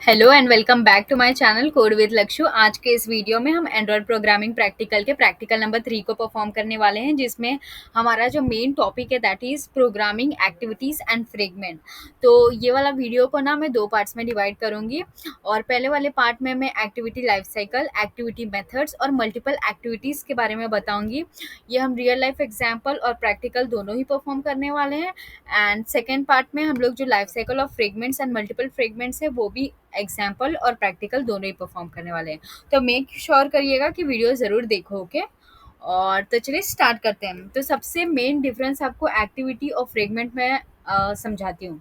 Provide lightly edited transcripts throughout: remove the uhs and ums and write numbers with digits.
Hello and welcome back to my channel code with Lakshu. आज के इस वीडियो में हम एंड्रॉयड प्रोग्रामिंग प्रैक्टिकल के प्रैक्टिकल नंबर 3 को परफॉर्म करने वाले हैं, जिसमें हमारा जो मेन टॉपिक है that is programming activities and fragment. तो ये वाला वीडियो को ना मैं दो पार्ट्स में डिवाइड करूंगी, और पहले वाले पार्ट में मैं activity life cycle, activity methods और मल्टीपल एक्टिविटीज़ के बारे में बताऊंगी। ये हम रियल लाइफ एग्जाम्पल और प्रैक्टिकल दोनों ही परफॉर्म करने वाले हैं। एंड सेकेंड पार्ट में हम लोग जो life cycle of fragments and multiple fragments है वो भी एग्जाम्पल और प्रैक्टिकल दोनों ही परफॉर्म करने वाले हैं। तो मेक श्योर करिएगा कि वीडियो ज़रूर देखो, ओके। और तो चलिए स्टार्ट करते हैं। तो सबसे मेन डिफरेंस आपको एक्टिविटी और फ्रेगमेंट में समझाती हूँ।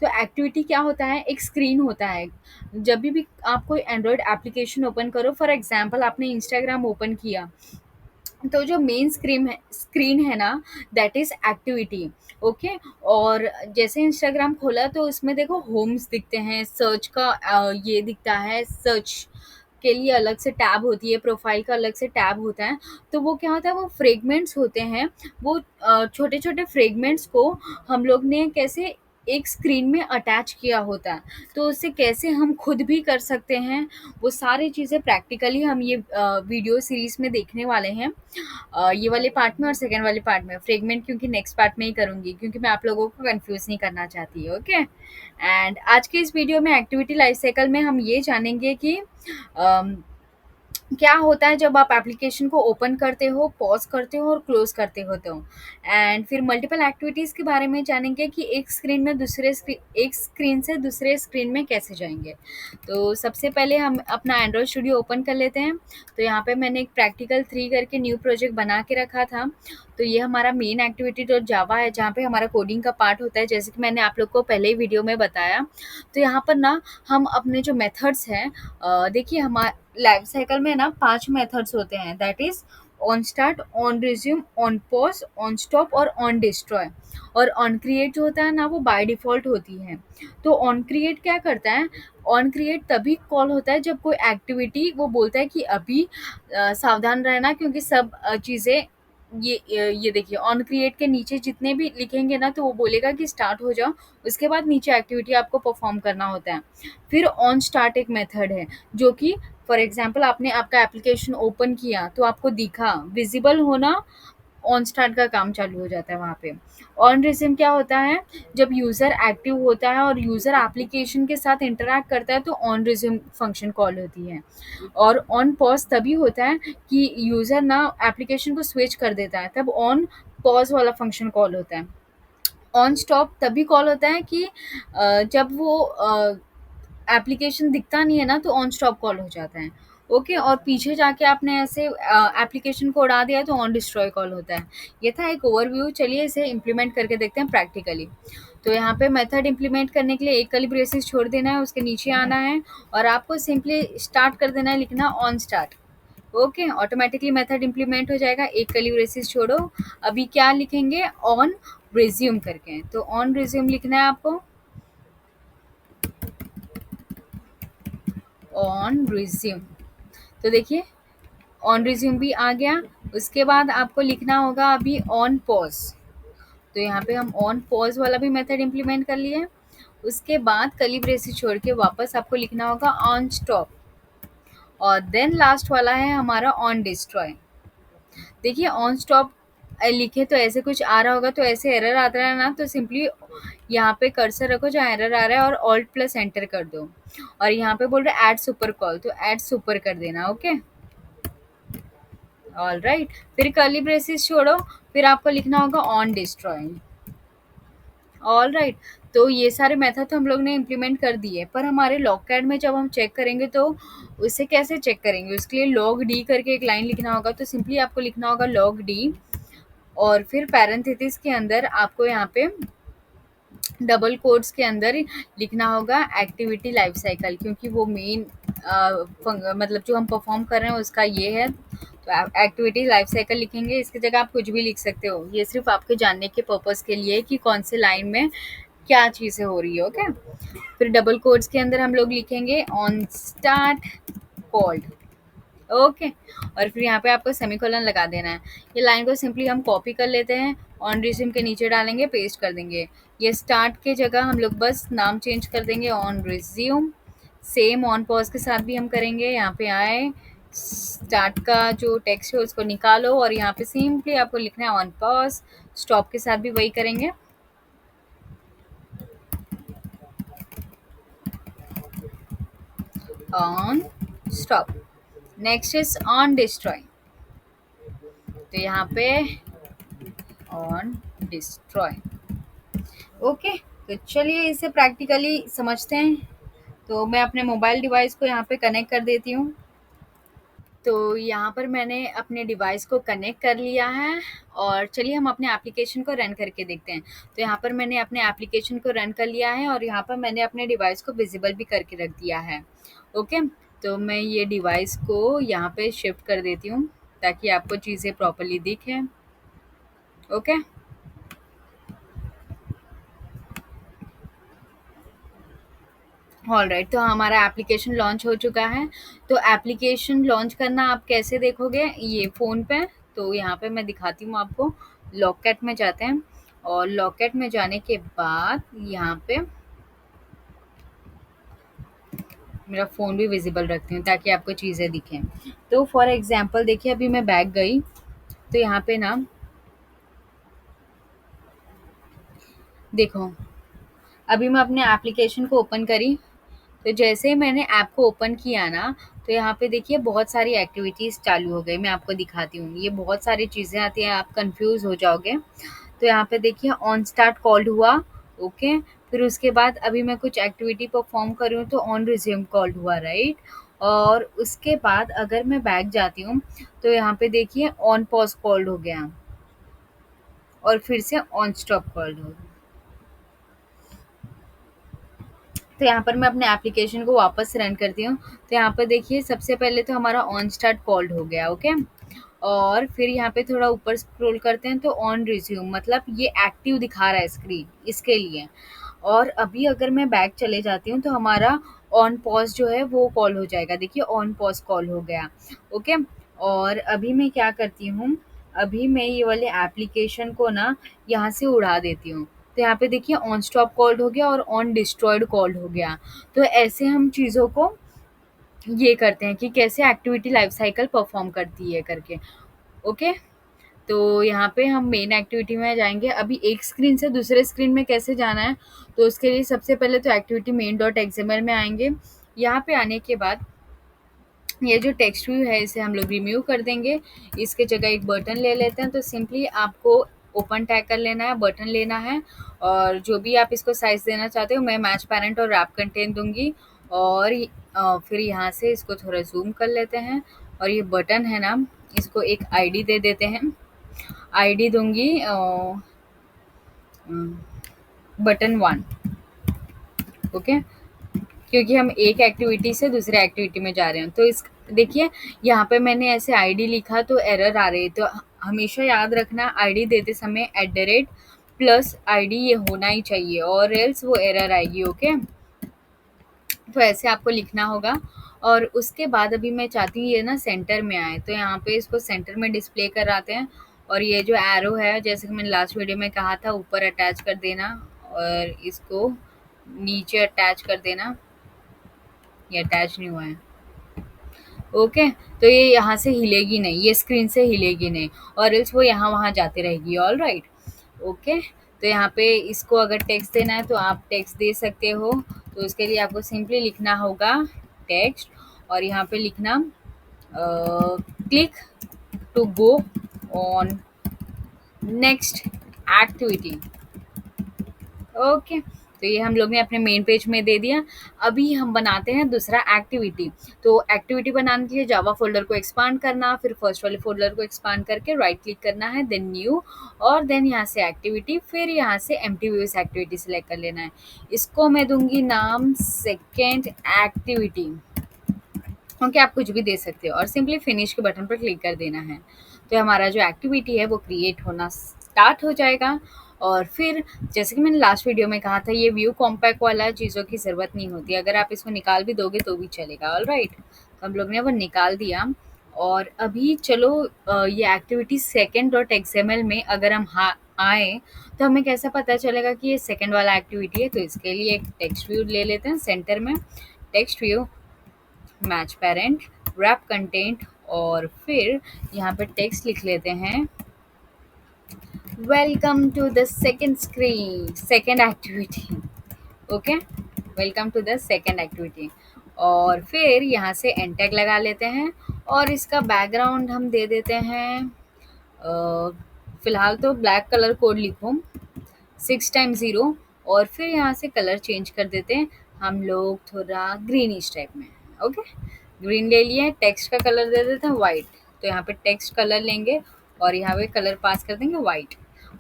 तो एक्टिविटी क्या होता है, एक स्क्रीन होता है। जब भी आप कोई एंड्रॉयड एप्लीकेशन ओपन करो, फॉर एग्जांपल आपने इंस्टाग्राम ओपन किया, तो जो मेन स्क्रीन है ना, दैट इज़ एक्टिविटी, ओके। और जैसे इंस्टाग्राम खोला तो उसमें देखो होम्स दिखते हैं, सर्च का ये दिखता है, सर्च के लिए अलग से टैब होती है, प्रोफाइल का अलग से टैब होता है। तो वो क्या होता है, वो फ्रेगमेंट्स होते हैं। वो छोटे छोटे फ्रेगमेंट्स को हम लोग ने कैसे एक स्क्रीन में अटैच किया होता है। तो उससे कैसे हम खुद भी कर सकते हैं, वो सारी चीज़ें प्रैक्टिकली हम ये वीडियो सीरीज में देखने वाले हैं। ये वाले पार्ट में और सेकेंड वाले पार्ट में फ्रेगमेंट क्योंकि नेक्स्ट पार्ट में ही करूँगी, क्योंकि मैं आप लोगों को कंफ्यूज नहीं करना चाहती, ओके। एंड आज के इस वीडियो में एक्टिविटी लाइफ साइकिल में हम ये जानेंगे कि अम, क्या होता है जब आप एप्लीकेशन को ओपन करते हो, पॉज करते हो और क्लोज करते होते हो। एंड फिर मल्टीपल एक्टिविटीज़ के बारे में जानेंगे कि एक स्क्रीन से दूसरे स्क्रीन में कैसे जाएंगे। तो सबसे पहले हम अपना एंड्रॉयड स्टूडियो ओपन कर लेते हैं। तो यहाँ पे मैंने एक प्रैक्टिकल 3 करके न्यू प्रोजेक्ट बना के रखा था। तो ये हमारा मेन एक्टिविटी डॉट जावा है, जहाँ पे हमारा कोडिंग का पार्ट होता है, जैसे कि मैंने आप लोग को पहले ही वीडियो में बताया। तो यहाँ पर ना हम अपने जो मेथड्स हैं, देखिए हमारे लाइफ साइकिल में ना 5 मेथड्स होते हैं, that is on start, on resume, on pause, on stop और ऑन डिस्ट्रॉय। और ऑन क्रिएट जो होता है ना, वो बाय डिफ़ॉल्ट होती है। तो ऑन क्रिएट क्या करता है, ऑन क्रिएट तभी कॉल होता है जब कोई एक्टिविटी वो बोलता है कि अभी सावधान रहना, क्योंकि सब चीज़ें ये देखिए ऑन क्रिएट के नीचे जितने भी लिखेंगे ना, तो वो बोलेगा कि स्टार्ट हो जाओ। उसके बाद नीचे एक्टिविटी आपको परफॉर्म करना होता है। फिर ऑन स्टार्ट एक मेथड है, जो कि फॉर एग्जांपल आपने आपका एप्लीकेशन ओपन किया तो आपको दिखा, विजिबल होना, ऑन स्टार्ट का काम चालू हो जाता है वहाँ पे। ऑन रिज्यूम क्या होता है, जब यूज़र एक्टिव होता है और यूज़र एप्लीकेशन के साथ इंटरैक्ट करता है तो ऑन रिज्यूम फंक्शन कॉल होती है। और ऑन पॉज तभी होता है कि यूज़र ना एप्लीकेशन को स्विच कर देता है, तब ऑन पॉज वाला फंक्शन कॉल होता है। ऑन स्टॉप तभी कॉल होता है कि जब वो एप्लीकेशन दिखता नहीं है ना, तो ऑन स्टॉप कॉल हो जाता है, ओके। और पीछे जाके आपने ऐसे एप्लीकेशन को उड़ा दिया तो ऑन डिस्ट्रॉय कॉल होता है। ये था एक ओवरव्यू, चलिए इसे इम्प्लीमेंट करके देखते हैं प्रैक्टिकली। तो यहाँ पे मेथड इम्प्लीमेंट करने के लिए एक कर्ली ब्रेसेस छोड़ देना है, उसके नीचे आना है और आपको सिंपली स्टार्ट कर देना है, लिखना on start, okay. Automatically method implement हो जाएगा। एक कर्ली ब्रेसेस छोड़ो, अभी क्या लिखेंगे, ऑन रिज्यूम करके। तो ऑन रिज्यूम लिखना है आपको, ऑन रिज्यूम। तो देखिए ऑन रिज्यूम भी आ गया। उसके बाद आपको लिखना होगा अभी ऑन पॉज। तो यहाँ पे हम ऑन पॉज वाला भी मेथड इम्प्लीमेंट कर लिए। उसके बाद कर्ली ब्रेसेस छोड़ के वापस आपको लिखना होगा ऑन स्टॉप, और देन लास्ट वाला है हमारा ऑन डिस्ट्रॉय। देखिए ऑन स्टॉप लिखे तो ऐसे कुछ आ रहा होगा, तो ऐसे एरर आता है ना, तो सिंपली यहाँ पे कर्सर रखो जहाँ एरर आ रहा है और ऑल्ट प्लस एंटर कर दो। और यहाँ पे बोल रहे ऐड सुपर कॉल, तो ऐड सुपर कर देना, ओके। ऑल राइट, फिर कर्ली ब्रेसेस छोड़ो, फिर आपको लिखना होगा ऑन डिस्ट्रॉय। ऑल राइट, तो ये सारे मेथड तो हम लोग ने इम्प्लीमेंट कर दिए, पर हमारे लॉग कैड में जब हम चेक करेंगे तो उसे कैसे चेक करेंगे, उसके लिए लॉग डी करके एक लाइन लिखना होगा। तो सिंपली आपको लिखना होगा लॉग डी, और फिर पैरेंथेसिस के अंदर आपको यहाँ पे डबल कोट्स के अंदर लिखना होगा एक्टिविटी लाइफ साइकिल, क्योंकि वो मेन मतलब जो हम परफॉर्म कर रहे हैं उसका ये है। तो एक्टिविटी लाइफ साइकिल लिखेंगे, इसकी जगह आप कुछ भी लिख सकते हो, ये सिर्फ आपके जानने के पर्पज़ के लिए कि कौन से लाइन में क्या चीज़ें हो रही है, ओके। फिर डबल कोट्स के अंदर हम लोग लिखेंगे ऑन स्टार्ट कॉल्ड, ओके। और फिर यहाँ पे आपको सेमीकोलन लगा देना है। ये लाइन को सिंपली हम कॉपी कर लेते हैं, ऑन रिज्यूम के नीचे डालेंगे, पेस्ट कर देंगे। ये स्टार्ट के जगह हम लोग बस नाम चेंज कर देंगे on resume, same on pause के साथ भी हम करेंगे। यहाँ पे आए, स्टार्ट का जो टेक्स्ट है उसको निकालो और यहाँ पे सिंपली आपको लिखना है ऑन पॉज। स्टॉप के साथ भी वही करेंगे। On stop. Next is on destroy, तो यहाँ पे ऑन डिस्ट्रॉय। ओके, तो चलिए इसे प्रैक्टिकली समझते हैं। तो मैं अपने मोबाइल डिवाइस को यहाँ पे कनेक्ट कर देती हूँ। तो यहाँ पर मैंने अपने डिवाइस को कनेक्ट कर लिया है और चलिए हम अपने एप्लीकेशन को रन करके देखते हैं। तो यहाँ पर मैंने अपने एप्लीकेशन को रन कर लिया है और यहाँ पर मैंने अपने डिवाइस को विजिबल भी करके रख दिया है। ओके, तो मैं ये डिवाइस को यहाँ पे शिफ्ट कर देती हूँ ताकि आपको चीज़ें प्रॉपर्ली दिखें। ओके, ऑलराइट, तो हमारा एप्लीकेशन लॉन्च हो चुका है। तो एप्लीकेशन लॉन्च करना आप कैसे देखोगे, ये फ़ोन पे। तो यहाँ पे मैं दिखाती हूँ आपको। लॉकेट में जाते हैं और लॉकेट में जाने के बाद यहाँ पे मेरा फ़ोन भी विजिबल रखती हूँ ताकि आपको चीज़ें दिखें। तो फॉर एग्जांपल देखिए, अभी मैं बैक गई तो यहाँ पे ना देखो, अभी मैं अपने एप्लीकेशन को ओपन करी। तो जैसे ही मैंने ऐप को ओपन किया ना, तो यहाँ पे देखिए बहुत सारी एक्टिविटीज़ चालू हो गई। मैं आपको दिखाती हूँ, ये बहुत सारी चीज़ें आती हैं, आप कंफ्यूज हो जाओगे। तो यहाँ पे देखिए ऑन स्टार्ट कॉल्ड हुआ। ओके, फिर उसके बाद अभी मैं कुछ एक्टिविटी परफॉर्म कर रही हूँ तो ऑन रिज्यूम कॉल्ड हुआ, राइट। और उसके बाद अगर मैं बैक जाती हूँ तो यहाँ पे देखिए ऑन पॉज कॉल्ड हो गया और फिर से ऑन स्टॉप कॉल्ड हो गया। तो यहाँ पर मैं अपने एप्लीकेशन को वापस रन करती हूँ। तो यहाँ पर देखिए सबसे पहले तो हमारा ऑन स्टार्ट कॉल्ड हो गया। ओके, और फिर यहाँ पे थोड़ा ऊपर स्क्रॉल करते हैं तो ऑन रिज्यूम, मतलब ये एक्टिव दिखा रहा है स्क्रीन, इसके लिए। और अभी अगर मैं बैक चले जाती हूँ तो हमारा ऑन पॉज जो है वो कॉल हो जाएगा। देखिए ऑन पॉज कॉल हो गया। ओके, और अभी मैं क्या करती हूँ, अभी मैं ये वाले एप्लीकेशन को ना यहाँ से उड़ा देती हूँ। तो यहाँ पे देखिए ऑन स्टॉप कॉल्ड हो गया और ऑन डिस्ट्रॉयड कॉल्ड हो गया। तो ऐसे हम चीज़ों को ये करते हैं कि कैसे एक्टिविटी लाइफ साइकिल परफॉर्म करती है करके। ओके, तो यहाँ पे हम मेन एक्टिविटी में जाएंगे। अभी एक स्क्रीन से दूसरे स्क्रीन में कैसे जाना है, तो उसके लिए सबसे पहले तो एक्टिविटी मेन डॉट एक्सएमएल में आएंगे। यहाँ पे आने के बाद ये जो टेक्स्ट व्यू है इसे हम लोग रिमूव कर देंगे। इसके जगह एक बटन ले लेते हैं। तो सिंपली आपको ओपन टैग कर लेना है, बटन लेना है और जो भी आप इसको साइज देना चाहते हो, मैं मैच पैरेंट और रैप कंटेंट दूंगी। और फिर यहाँ से इसको थोड़ा जूम कर लेते हैं और ये बटन है ना, इसको एक आईडी दे देते हैं। आईडी दूंगी बटन 1। ओके, क्योंकि हम एक एक्टिविटी से दूसरे एक्टिविटी में जा रहे हैं। तो इस देखिए यहाँ पे मैंने ऐसे आईडी लिखा तो एरर आ रही है। तो हमेशा याद रखना, आईडी देते समय @ आईडी ये होना ही चाहिए और एल्स वो एरर आएगी। ओके, तो ऐसे आपको लिखना होगा। और उसके बाद अभी मैं चाहती हूँ ये ना सेंटर में आए, तो यहाँ पे इसको सेंटर में डिस्प्ले कराते हैं। और ये जो एरो है, जैसे कि मैंने लास्ट वीडियो में कहा था, ऊपर अटैच कर देना और इसको नीचे अटैच कर देना। ये अटैच नहीं हुआ है। ओके, तो ये यहाँ से हिलेगी नहीं, ये स्क्रीन से हिलेगी नहीं और इल्स वो यहाँ वहाँ जाती रहेगी। All right. ओके, तो यहाँ पे इसको अगर टेक्स्ट देना है तो आप टेक्स्ट दे सकते हो। तो उसके लिए आपको सिंपली लिखना होगा टेक्स्ट और यहाँ पे लिखना click to go on next activity. Okay, तो ये हम लोग ने अपने मेन पेज में दे दिया। अभी हम बनाते हैं दूसरा एक्टिविटी। तो एक्टिविटी बनाने के लिए जावा फोल्डर को एक्सपांड करना, फिर फर्स्ट वाले फोल्डर को एक्सपांड करके राइट क्लिक करना है, देन न्यू, और देन यहाँ से एक्टिविटी, फिर यहाँ से एम्प्टी व्यूज एक्टिविटी सिलेक्ट कर लेना है। इसको मैं दूंगी नाम सेकेंड एक्टिविटी। ओके, आप कुछ भी दे सकते हो और सिंपली फिनिश के बटन पर क्लिक कर देना है। तो हमारा जो एक्टिविटी है वो क्रिएट होना स्टार्ट हो जाएगा। और फिर जैसे कि मैंने लास्ट वीडियो में कहा था, ये व्यू कॉम्पैक्ट वाला चीज़ों की ज़रूरत नहीं होती, अगर आप इसको निकाल भी दोगे तो भी चलेगा। ऑल राइट, तो हम लोग ने वो निकाल दिया। और अभी चलो ये एक्टिविटी सेकेंड डॉट एक्सएमएल में अगर हम आए तो हमें कैसा पता चलेगा कि ये सेकेंड वाला एक्टिविटी है। तो इसके लिए एक टेक्स्ट व्यू ले लेते हैं सेंटर में। Text view, match parent, wrap content, और फिर यहाँ पे टेक्स्ट लिख लेते हैं welcome to the second screen second activity. Okay, welcome to the second activity. और फिर यहाँ से एंड टैग लगा लेते हैं और इसका बैकग्राउंड हम दे देते हैं फिलहाल तो ब्लैक कलर कोड लिखो 6 टाइम 0, और फिर यहाँ से कलर चेंज कर देते हैं हम लोग थोड़ा ग्रीनिश टाइप में। ओके, ग्रीन ले लिए, टेक्स्ट का कलर दे देते हैं वाइट, तो यहाँ पे टेक्स्ट कलर लेंगे और यहाँ पे कलर पास कर देंगे वाइट।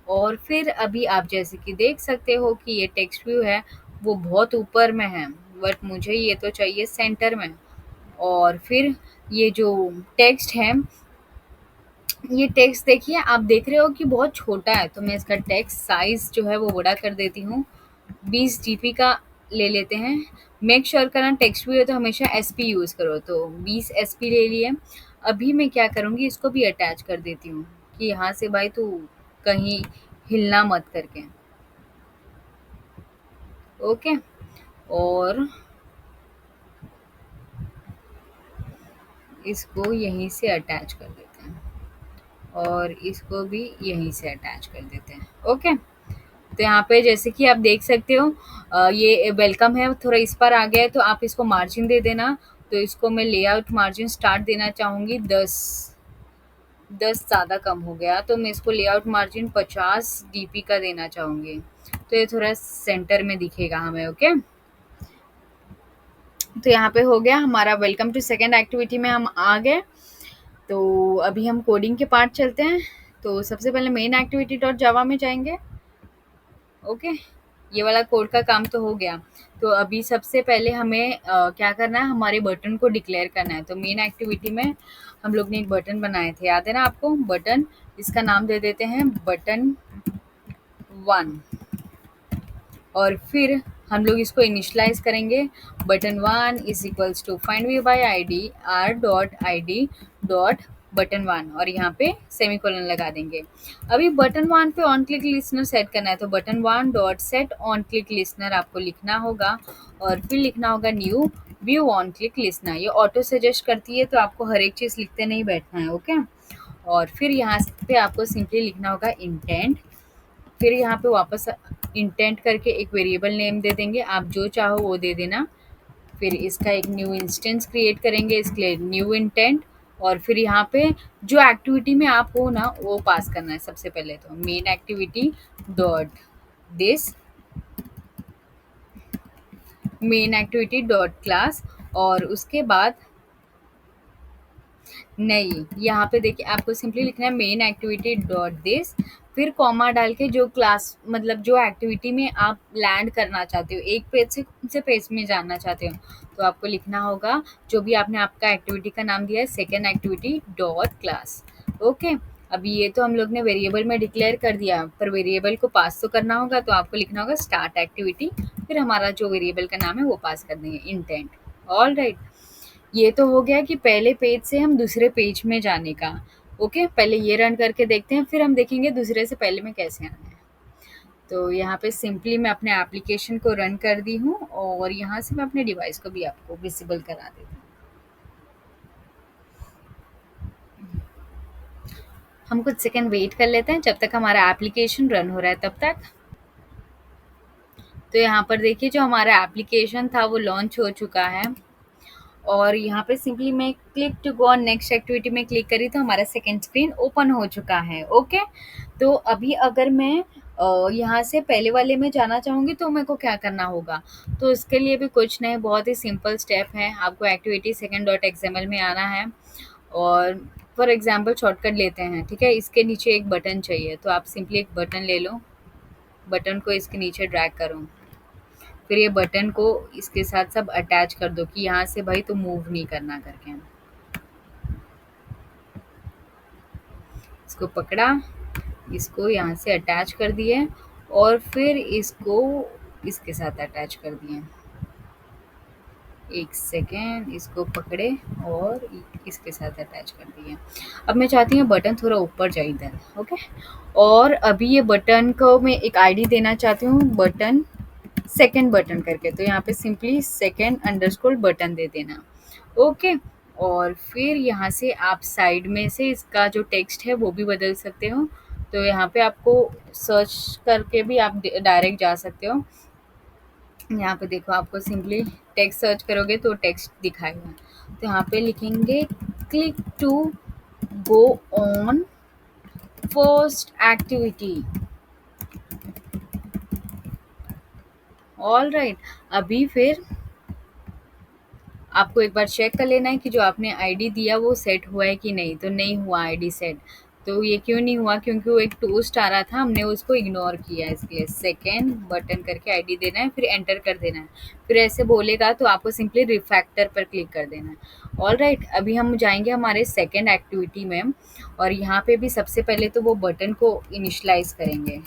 और फिर अभी आप जैसे कि देख सकते हो कि ये टेक्स्ट व्यू है वो बहुत ऊपर में है, बट मुझे ये तो चाहिए सेंटर में। और फिर ये जो टेक्स्ट है, ये टेक्स्ट देखिए, आप देख रहे हो कि बहुत छोटा है, तो मैं इसका टेक्स्ट साइज जो है वो बड़ा कर देती हूँ। 20 जीबी का ले लेते हैं। मेक श्योर करना टेक्स्ट भी हो तो हमेशा एसपी यूज़ करो, तो 20 एसपी ले लिए। अभी मैं क्या करूँगी, इसको भी अटैच कर देती हूँ कि यहाँ से भाई तू कहीं हिलना मत करके। ओके, और इसको यहीं से अटैच कर देते हैं और इसको भी यहीं से अटैच कर देते हैं। ओके, तो यहाँ पे जैसे कि आप देख सकते हो ये वेलकम है, थोड़ा इस पर आ गया है, तो आप इसको मार्जिन दे देना। तो इसको मैं लेआउट मार्जिन स्टार्ट देना चाहूँगी 10 ज़्यादा कम हो गया, तो मैं इसको लेआउट मार्जिन 50 डीपी का देना चाहूँगी, तो ये थोड़ा सेंटर में दिखेगा हमें। ओके, तो यहाँ पे हो गया हमारा वेलकम टू सेकेंड एक्टिविटी में हम आ गए। तो अभी हम कोडिंग के पार्ट चलते हैं। तो सबसे पहले मेन एक्टिविटी डॉट जावा में जाएंगे। ओके, ये वाला कोड का काम तो हो गया। तो अभी सबसे पहले हमें क्या करना है, हमारे बटन को डिक्लेयर करना है। तो मेन एक्टिविटी में हम लोग ने एक बटन बनाए थे, याद है ना आपको, बटन। इसका नाम दे देते हैं बटन 1, और फिर हम लोग इसको इनिशलाइज करेंगे। Button 1 is equals to find view by ID r.id dot button 1, और यहाँ पे सेमीकोलन लगा देंगे। अभी बटन 1 पे ऑन क्लिक लिसनर सेट करना है, तो button 1 dot set on click listener आपको लिखना होगा, और फिर लिखना होगा new view on click listener. ये ऑटो सजेस्ट करती है, तो आपको हर एक चीज़ लिखते नहीं बैठना है। ओके, और फिर यहाँ पे आपको सिंपली लिखना होगा इंटेंट। फिर यहाँ पे वापस इंटेंट करके एक वेरिएबल नेम दे देंगे, आप जो चाहो वो दे देना। फिर इसका एक न्यू इंस्टेंस क्रिएट करेंगे, इसके लिए न्यू इंटेंट। और फिर यहाँ पे जो एक्टिविटी में आप हो ना वो पास करना है। सबसे पहले तो main activity dot this main activity dot class, और उसके बाद नहीं, यहाँ पे देखिए आपको सिंपली लिखना है मेन एक्टिविटी डॉट दिस, फिर कॉमा डाल के जो क्लास मतलब जो एक्टिविटी में आप लैंड करना चाहते हो, एक पेज से कौन से पेज में जाना चाहते हो, तो आपको लिखना होगा जो भी आपने आपका एक्टिविटी का नाम दिया है second activity dot class. Okay, अभी ये तो हम लोग ने वेरिएबल में डिक्लेयर कर दिया, पर वेरिएबल को पास तो करना होगा, तो आपको लिखना होगा स्टार्ट एक्टिविटी, फिर हमारा जो वेरिएबल का नाम है वो पास कर देंगे इंटेंट। ऑल राइट, ये तो हो गया कि पहले पेज से हम दूसरे पेज में जाने का। ओके, पहले ये रन करके देखते हैं, फिर हम देखेंगे दूसरे से पहले में कैसे आना है। तो यहाँ पे सिंपली मैं अपने एप्लीकेशन को रन कर दी हूँ, और यहाँ से मैं अपने डिवाइस को भी आपको विजिबल करा देती हूँ। हम कुछ सेकंड वेट कर लेते हैं जब तक हमारा एप्लीकेशन रन हो रहा है तब तक। तो यहाँ पर देखिए जो हमारा एप्लीकेशन था वो लॉन्च हो चुका है, और यहाँ पे सिंपली मैं click to go on next activity में क्लिक करी तो हमारा सेकेंड स्क्रीन ओपन हो चुका है। ओके, तो अभी अगर मैं यहाँ से पहले वाले में जाना चाहूँगी तो मेरे को क्या करना होगा, तो इसके लिए भी कुछ नहीं, बहुत ही सिंपल स्टेप है। आपको एक्टिविटी सेकेंड डॉट एक्सएमएल में आना है, और फॉर एग्जाम्पल शॉर्टकट लेते हैं, ठीक है। इसके नीचे एक बटन चाहिए, तो आप सिंपली एक बटन ले लो, बटन को इसके नीचे ड्रैग करो, फिर ये बटन को इसके साथ सब अटैच कर दो कि यहाँ से भाई तो मूव नहीं करना करके। इसको पकड़ा, इसको यहाँ से अटैच कर दिए, और फिर इसको इसके साथ अटैच कर दिए। एक सेकेंड, इसको पकड़े और इसके साथ अटैच कर दिए। अब मैं चाहती हूँ बटन थोड़ा ऊपर जाए इधर। ओके, और अभी ये बटन को मैं एक आईडी देना चाहती हूँ, बटन सेकंड बटन करके, तो यहाँ पे सिंपली सेकंड अंडरस्कोर बटन दे देना। ओके, और फिर यहाँ से आप साइड में से इसका जो टेक्स्ट है वो भी बदल सकते हो। तो यहाँ पे आपको सर्च करके भी आप डायरेक्ट जा सकते हो। यहाँ पे देखो, आपको सिंपली टेक्स्ट सर्च करोगे तो टेक्स्ट दिखाएगा। तो यहाँ पे लिखेंगे click to go on first activity. All right, अभी फिर आपको एक बार चेक कर लेना है कि जो आपने आईडी दिया वो सेट हुआ है कि नहीं। तो नहीं हुआ आईडी सेट। तो ये क्यों नहीं हुआ? क्योंकि वो एक टोस्ट आ रहा था, हमने उसको इग्नोर किया। इसके लिए सेकेंड बटन करके आईडी देना है, फिर एंटर कर देना है। फिर ऐसे बोलेगा तो आपको सिंपली रिफैक्टर पर क्लिक कर देना है। ऑल राइट, अभी हम जाएंगे हमारे सेकेंड एक्टिविटी में, और यहाँ पे भी सबसे पहले तो वो बटन को इनिशलाइज करेंगे।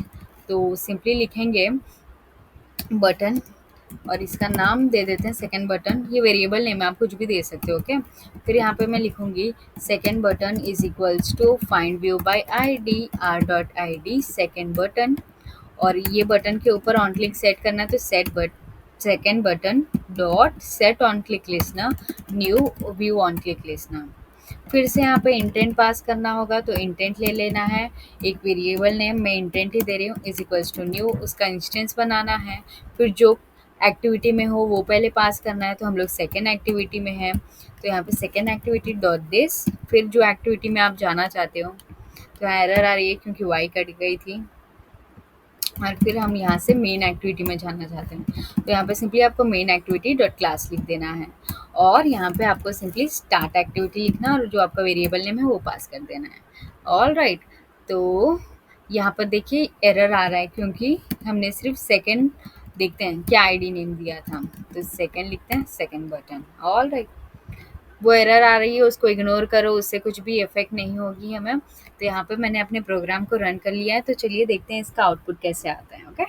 तो सिंपली लिखेंगे बटन, और इसका नाम दे देते हैं सेकंड बटन। ये वेरिएबल नेम है, आप कुछ भी दे सकते हो। ओके, फिर यहाँ पे मैं लिखूंगी second button is equals to find view by ID R dot I D second button. और ये बटन के ऊपर ऑन क्लिक सेट करना है, तो second button dot set on click listener new view on click listener. फिर से यहाँ पे इंटेंट पास करना होगा, तो इंटेंट ले लेना है। एक वेरिएबल नेम मैं इंटेंट ही दे रही हूँ, इज इक्वल्स टू न्यू, उसका इंस्टेंस बनाना है। फिर जो एक्टिविटी में हो वो पहले पास करना है। तो हम लोग सेकेंड एक्टिविटी में हैं, तो यहाँ पे सेकेंड एक्टिविटी डॉट दिस, फिर जो एक्टिविटी में आप जाना चाहते हो। तो एरर आ रही है क्योंकि वाई कट गई थी। और फिर हम यहाँ से मेन एक्टिविटी में जानना चाहते हैं, तो यहाँ पे सिंपली आपको मेन एक्टिविटी डॉट क्लास लिख देना है। और यहाँ पे आपको सिंपली स्टार्ट एक्टिविटी लिखना है, और जो आपका वेरिएबल नेम है वो पास कर देना है। ऑल राइट, तो यहाँ पर देखिए एरर आ रहा है क्योंकि हमने सिर्फ सेकंड, देखते हैं क्या आईडी नेम दिया था। तो सेकंड लिखते हैं, सेकंड बटन। ऑल राइट, वो एरर आ रही है उसको इग्नोर करो, उससे कुछ भी इफेक्ट नहीं होगी हमें। तो यहाँ पे मैंने अपने प्रोग्राम को रन कर लिया है, तो चलिए देखते हैं इसका आउटपुट कैसे आता है। ओके,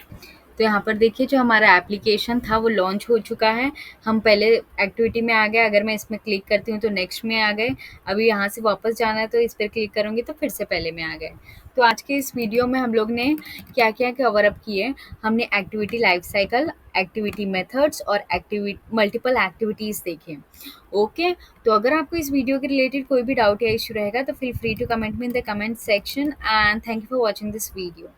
तो यहाँ पर देखिए जो हमारा एप्लीकेशन था वो लॉन्च हो चुका है। हम पहले एक्टिविटी में आ गए, अगर मैं इसमें क्लिक करती हूँ तो नेक्स्ट में आ गए। अभी यहाँ से वापस जाना है तो इस पर क्लिक करूँगी तो फिर से पहले में आ गए। तो आज के इस वीडियो में हम लोग ने क्या क्या कवर अप किए। हमने activity life cycle, activity methods और मल्टीपल एक्टिविटीज़ देखे। ओके, तो अगर आपको इस वीडियो के रिलेटेड कोई भी डाउट या इश्यू रहेगा तो feel free to comment me in the comment section, and thank you for watching this video.